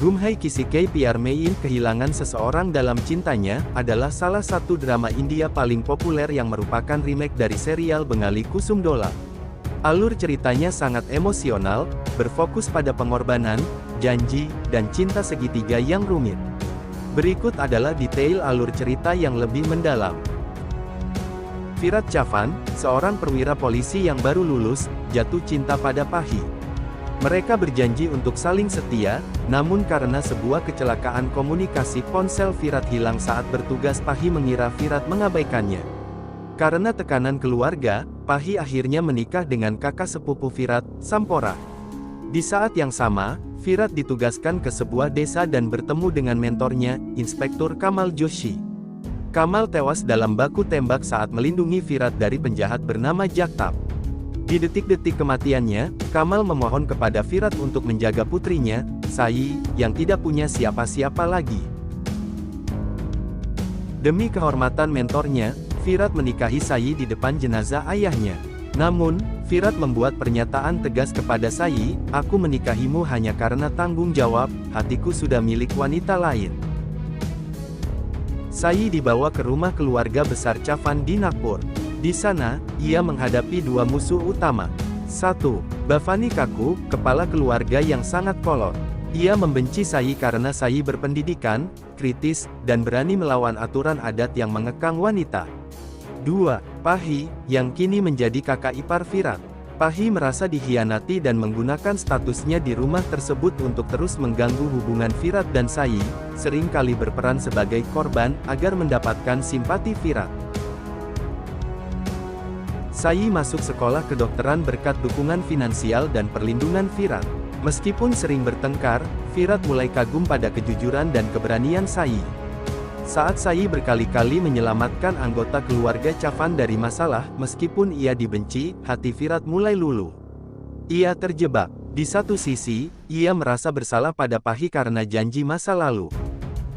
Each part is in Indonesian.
Gumhai Kisikei Pyarmayin kehilangan seseorang dalam cintanya, adalah salah satu drama India paling populer yang merupakan remake dari serial Bengali Kusum Dola. Alur ceritanya sangat emosional, berfokus pada pengorbanan, janji, dan cinta segitiga yang rumit. Berikut adalah detail alur cerita yang lebih mendalam. Virat Chavan, seorang perwira polisi yang baru lulus, jatuh cinta pada Pahi. Mereka berjanji untuk saling setia, namun karena sebuah kecelakaan komunikasi ponsel Virat hilang saat bertugas, Pahi mengira Virat mengabaikannya. Karena tekanan keluarga, Pahi akhirnya menikah dengan kakak sepupu Virat, Sampora. Di saat yang sama, Virat ditugaskan ke sebuah desa dan bertemu dengan mentornya, Inspektur Kamal Joshi. Kamal tewas dalam baku tembak saat melindungi Virat dari penjahat bernama Jagtap. Di detik-detik kematiannya, Kamal memohon kepada Virat untuk menjaga putrinya, Sayi, yang tidak punya siapa-siapa lagi. Demi kehormatan mentornya, Virat menikahi Sayi di depan jenazah ayahnya. Namun, Virat membuat pernyataan tegas kepada Sayi, "Aku menikahimu hanya karena tanggung jawab, hatiku sudah milik wanita lain." Sayi dibawa ke rumah keluarga besar Chavan di Nagpur. Di sana, ia menghadapi dua musuh utama. 1. Bhavani Kaku, kepala keluarga yang sangat kolot. Ia membenci Sayi karena Sayi berpendidikan, kritis, dan berani melawan aturan adat yang mengekang wanita. 2. Pahi, yang kini menjadi kakak ipar Virat. Pahi merasa dikhianati dan menggunakan statusnya di rumah tersebut untuk terus mengganggu hubungan Virat dan Sayi, seringkali berperan sebagai korban, agar mendapatkan simpati Virat. Sayi masuk sekolah kedokteran berkat dukungan finansial dan perlindungan Virat. Meskipun sering bertengkar, Virat mulai kagum pada kejujuran dan keberanian Sayi. Saat Sayi berkali-kali menyelamatkan anggota keluarga Chavan dari masalah, meskipun ia dibenci, hati Virat mulai luluh. Ia terjebak. Di satu sisi, ia merasa bersalah pada Pahi karena janji masa lalu.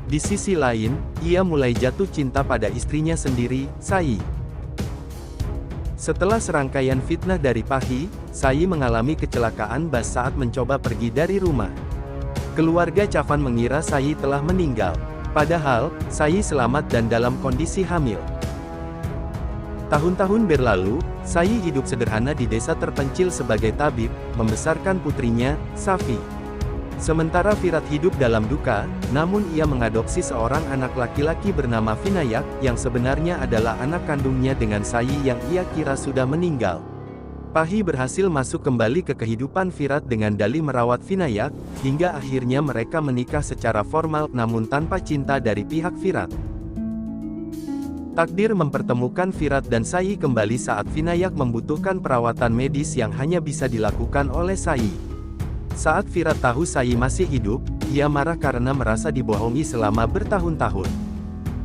Di sisi lain, ia mulai jatuh cinta pada istrinya sendiri, Sayi. Setelah serangkaian fitnah dari Pahi, Sayi mengalami kecelakaan bus saat mencoba pergi dari rumah. Keluarga Chavan mengira Sayi telah meninggal. Padahal, Sayi selamat dan dalam kondisi hamil. Tahun-tahun berlalu, Sayi hidup sederhana di desa terpencil sebagai tabib, membesarkan putrinya, Safi. Sementara Virat hidup dalam duka, namun ia mengadopsi seorang anak laki-laki bernama Vinayak, yang sebenarnya adalah anak kandungnya dengan Sayi yang ia kira sudah meninggal. Pahi berhasil masuk kembali ke kehidupan Virat dengan dalih merawat Vinayak, hingga akhirnya mereka menikah secara formal namun tanpa cinta dari pihak Virat. Takdir mempertemukan Virat dan Sayi kembali saat Vinayak membutuhkan perawatan medis yang hanya bisa dilakukan oleh Sayi. Saat Virat tahu Sayi masih hidup, ia marah karena merasa dibohongi selama bertahun-tahun.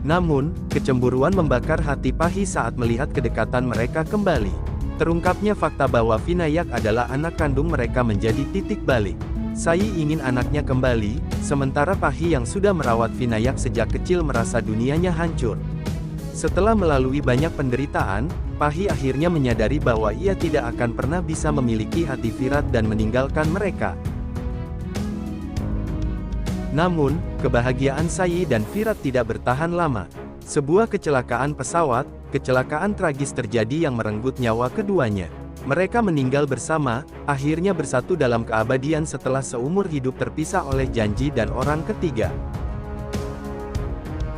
Namun, kecemburuan membakar hati Pahi saat melihat kedekatan mereka kembali. Terungkapnya fakta bahwa Vinayak adalah anak kandung mereka menjadi titik balik. Sayi ingin anaknya kembali, sementara Pahi yang sudah merawat Vinayak sejak kecil merasa dunianya hancur. Setelah melalui banyak penderitaan, Pahi akhirnya menyadari bahwa ia tidak akan pernah bisa memiliki hati Virat dan meninggalkan mereka. Namun, kebahagiaan Sayi dan Virat tidak bertahan lama. Sebuah kecelakaan pesawat, kecelakaan tragis terjadi yang merenggut nyawa keduanya. Mereka meninggal bersama, akhirnya bersatu dalam keabadian setelah seumur hidup terpisah oleh janji dan orang ketiga.